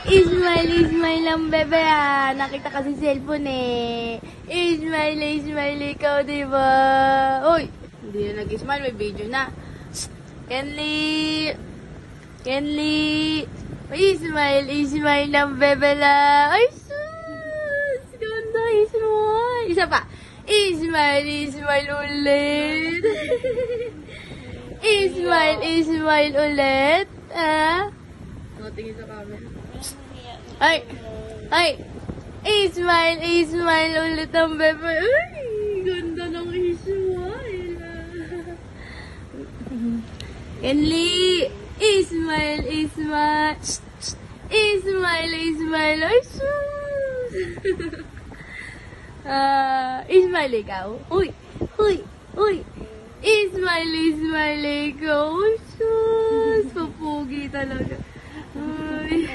Ismail lang, bebe, ah. Nakita kasi cellphone, eh. Ismail, ikaw, diba? Uy, hindi na nag-smile. May video na. Kenly! Ismail lang, bebe, la. Ay, sus! Ganda, Ismail. Isa pa. Ismail ulit. Ismail ulit. Ah? Tingin sa camera. Ay! Ismail ulit ang bebe. Ay, ganda ng Ismail. Kenly! Ismail! Ay, sus! Ismail ikaw? Uy! Ismail ikaw? Ay, sus! Papugi talaga. Ay.